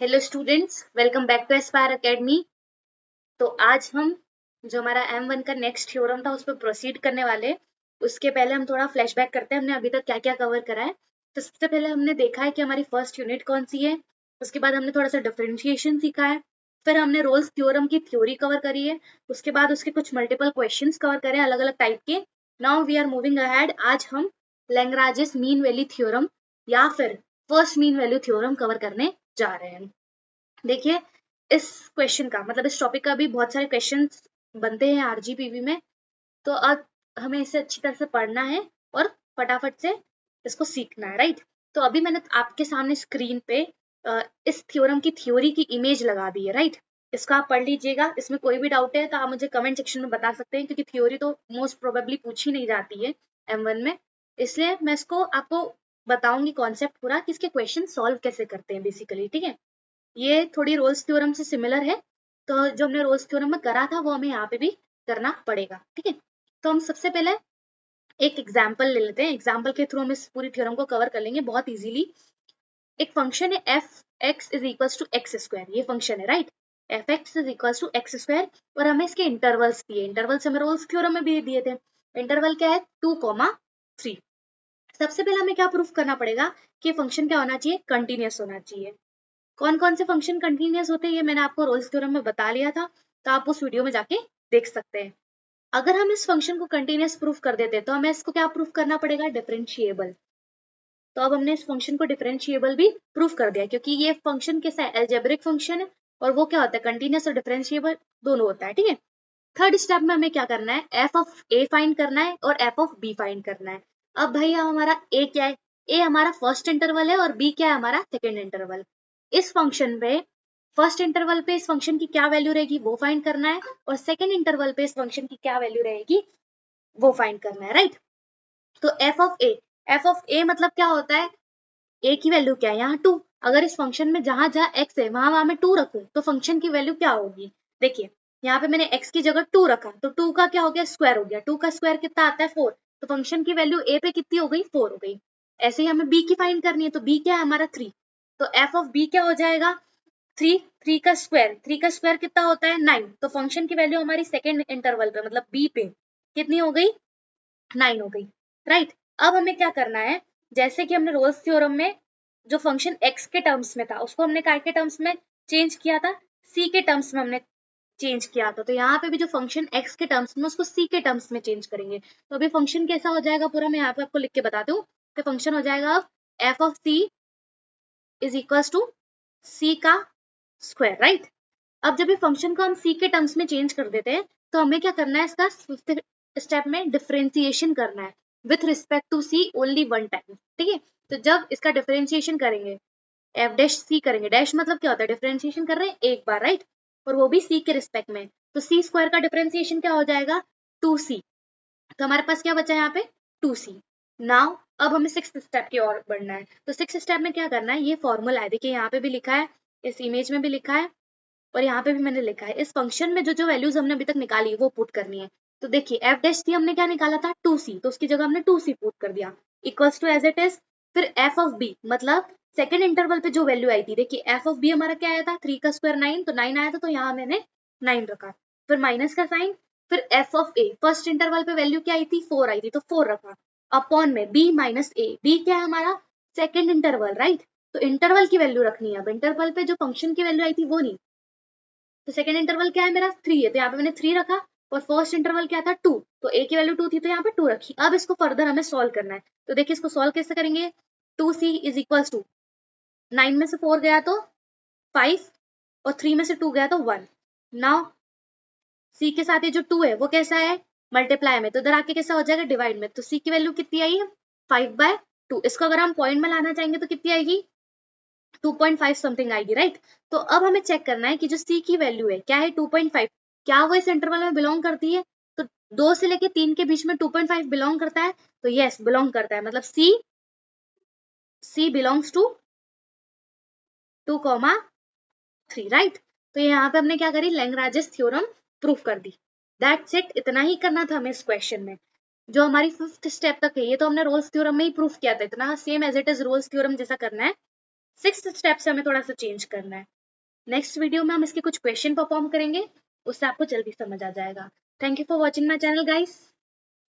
Hello students, welcome back to Aspire Academy. तो आज हम जो हमारा M1 का नेक्स्ट थ्योरम था उस पर प्रोसीड करने वाले। उसके पहले हम थोड़ा फ्लैशबैक करते हैं हमने अभी तक क्या क्या कवर करा है। तो सबसे पहले हमने देखा है कि हमारी फर्स्ट यूनिट कौन सी है। उसके बाद हमने थोड़ा सा डिफरेंशिएशन सीखा है। फिर हमने रोल्स थ्योरम की थ्योरी कवर करी है। उसके बाद उसके कुछ मल्टीपल क्वेश्चंस कवर करे अलग अलग टाइप के। Now we are moving ahead. आज हम लैग्रांजेस मीन वैल्यू थ्योरम या फिर first mean value theorem cover करने जा रहे हैं। देखिए, इस क्वेश्चन का मतलब इस टॉपिक का भी बहुत सारे क्वेश्चन बनते हैं आरजीपीवी में। तो अब हमें इसे अच्छी तरह से पढ़ना है और फटाफट से इसको सीखना है, राइट। तो अभी मैंने आपके सामने स्क्रीन पे इस थ्योरम की थ्योरी की इमेज लगा दी है, राइट। इसका आप पढ़ लीजिएगा। इसमें कोई भी डाउट है तो आप मुझे कमेंट सेक्शन में बता सकते हैं, क्योंकि थ्योरी तो मोस्ट प्रोबेबली पूछी नहीं जाती है M1 में। इसलिए मैं इसको आपको बताऊंगी कॉन्सेप्ट पूरा कि इसके क्वेश्चन सॉल्व कैसे करते हैं बेसिकली, ठीक है। ये थोड़ी रोल्स थ्योरम से सिमिलर है, तो जो हमने रोल्स थ्योरम में करा था वो हमें यहाँ पे भी करना पड़ेगा, ठीक है। तो हम सबसे पहले एक एग्जाम्पल ले लेते हैं। एग्जाम्पल के थ्रू हम इस पूरी थ्योरम को कवर कर लेंगे बहुत इजीली। एक फंक्शन है f x is equals to x square, ये फंक्शन है, right. F x is equals to x square और हमें इसके इंटरवल्स दिए। इंटरवल्स हमें रोल्स थ्योरम में भी दिए थे। इंटरवल क्या है? 2,3। सबसे पहले हमें क्या प्रूफ करना पड़ेगा कि फंक्शन क्या होना चाहिए? कंटिन्यूअस होना चाहिए। कौन कौन से फंक्शन कंटिन्यूअस होते हैं ये मैंने आपको रोल्स थ्योरम में बता लिया था, तो आप उस वीडियो में जाके देख सकते हैं। अगर हम इस फंक्शन को कंटिन्यूअस प्रूफ कर देते हैं तो हमें इसको क्या प्रूफ करना पड़ेगा? डिफरेंशिएबल। तो अब हमने इस फंक्शन को डिफरेंशिएबल भी प्रूफ कर दिया, क्योंकि ये फंक्शन कैसा है? अलजेब्रिक फंक्शन है और वो क्या होता है? कंटिन्यूअस और डिफरेंशिएबल दोनों होता है, ठीक है। थर्ड स्टेप में हमें क्या करना है? एफ ऑफ ए फाइंड करना है और एफ ऑफ बी फाइंड करना है। अब भैया हमारा ए क्या है? ए हमारा फर्स्ट इंटरवल है और बी क्या है? हमारा सेकेंड इंटरवल। इस फंक्शन पे फर्स्ट इंटरवल पे इस फंक्शन की क्या वैल्यू रहेगी वो फाइंड करना है, और सेकेंड इंटरवल पे इस फंक्शन की क्या वैल्यू रहेगी वो फाइंड करना है, राइट। तो एफ ऑफ ए मतलब क्या होता है? ए की वैल्यू क्या है? यहाँ 2। अगर इस फंक्शन में जहां जहां एक्स है वहां वहां मैं 2 रखूं तो फंक्शन की वैल्यू क्या होगी? देखिए, यहाँ पे मैंने x की जगह 2 रखा तो 2 का क्या हो गया? स्क्वायर हो गया। 2 का स्क्वायर कितना आता है? 4। तो फंक्शन की वैल्यू a पे कितनी हो गई? 4 हो गई। ऐसे ही हमें b की फाइंड करनी है, तो b क्या है? हमारा 3। तो f ऑफ b क्या हो जाएगा? 3। 3 का स्क्वायर, 3 का स्क्वायर कितना होता है? 9। तो फंक्शन की वैल्यू हमारी सेकेंड इंटरवल पे मतलब b पे कितनी हो गई? 9 हो गई, राइट। अब हमें क्या करना है? जैसे कि हमने रोल्स थ्योरम में जो फंक्शन x के टर्म्स में था उसको हमने काय के टर्म्स में चेंज किया था? c के टर्म्स में हमने चेंज किया था। तो यहाँ पे भी जो फंक्शन x के टर्म्स में उसको c के टर्म्स में चेंज करेंगे। तो अभी फंक्शन कैसा हो जाएगा पूरा मैं यहाँ पे आपको लिख के बताती हूँ। तो फंक्शन हो जाएगा अब f of c is equals to c का स्क्वायर, राइट। अब जब ये फंक्शन को हम c के टर्म्स में चेंज कर देते हैं तो हमें क्या करना है? इसका फिफ्थ स्टेप में डिफरेंशिएशन करना है with respect to c only one time, ठीक है। तो जब इसका डिफरेंशिएशन करेंगे, एफ डैश सी करेंगे, डैश मतलब क्या होता है? डिफरेंशिएशन कर रहे हैं एक बार, राइट। और वो भी सी के रिस्पेक्ट में। तो सी स्क्वायर का डिफरेंशिएशन क्या हो जाएगा? 2c। तो हमारे पास क्या बचा यहाँ पे? 2c। नाउ अब हमें सिक्स स्टेप की ओर बढ़ना है। तो सिक्स स्टेप में क्या करना है? ये फॉर्मूला है, देखिए यहाँ पे भी लिखा है, इस इमेज में भी लिखा है और यहाँ पे भी मैंने लिखा है। इस फंक्शन में जो जो वैल्यूज हमने अभी तक निकाली है वो पुट करनी है। तो देखिए, एफ डैश सी हमने क्या निकाला था? 2c। तो उसकी जगह हमने 2c पुट कर दिया equals to as it is. फिर एफ ऑफ बी मतलब सेकेंड इंटरवल पे जो वैल्यू आई थी, देखिए एफ ऑफ बी हमारा क्या आया था? 3 का स्क्वायर 9, तो 9 आया था, तो यहाँ मैंने 9 रखा। फिर माइनस का साइन। फिर f of A first interval पे वैल्यू क्या आई थी? 4 आई थी, तो 4 रखा। अपॉन में बी माइनस ए, बी क्या है हमारा? Second interval, right. तो इंटरवल की वैल्यू रखनी है। अब इंटरवल पे जो फंक्शन की वैल्यू आई थी वो नहीं। तो सेकेंड इंटरवल क्या है मेरा? 3 है, तो यहाँ पे मैंने 3 रखा। और फर्स्ट इंटरवल क्या था? 2। तो ए की वैल्यू 2 थी तो यहाँ पे 2 रखी। अब इसको फर्दर हमें सॉल्व करना है। तो देखिए इसको सॉल्व कैसे करेंगे? 2c इज इक्वल टू 9 में से 4 गया तो 5 और 3 में से 2 गया तो 1। नाउ c के साथ ये जो 2 है वो कैसा है? मल्टीप्लाई में, तो इधर आके कैसा हो जाएगा? डिवाइड में। तो c की वैल्यू कितनी आई है? 5/2। इसको अगर हम पॉइंट में लाना चाहेंगे तो कितनी आएगी? 2.5 समथिंग आएगी, राइट। तो अब हमें चेक करना है कि जो c की वैल्यू है क्या है? 2.5। क्या वो इस इंटरवल में बिलोंग करती है? तो 2 से लेके 3 के बीच में 2.5 बिलोंग करता है, तो यस बिलोंग करता है। मतलब c बिलोंग्स टू 2,3, राइट। तो यहाँ पे हमने क्या करी? लैग्रांजेस थ्योरम प्रूफ कर दी। दैट्स इट, इतना ही करना था हमें इस क्वेश्चन में। जो हमारी फिफ्थ स्टेप तक है ये तो हमने रोल्स थ्योरम में ही प्रूफ किया था। इतना same as it is Rolle's theorem जैसा करना है। सिक्स्थ स्टेप से हमें थोड़ा सा चेंज करना है। नेक्स्ट वीडियो में हम इसके कुछ क्वेश्चन परफॉर्म करेंगे, उससे आपको जल्दी समझ आ जाएगा। Thank you for watching my channel guys.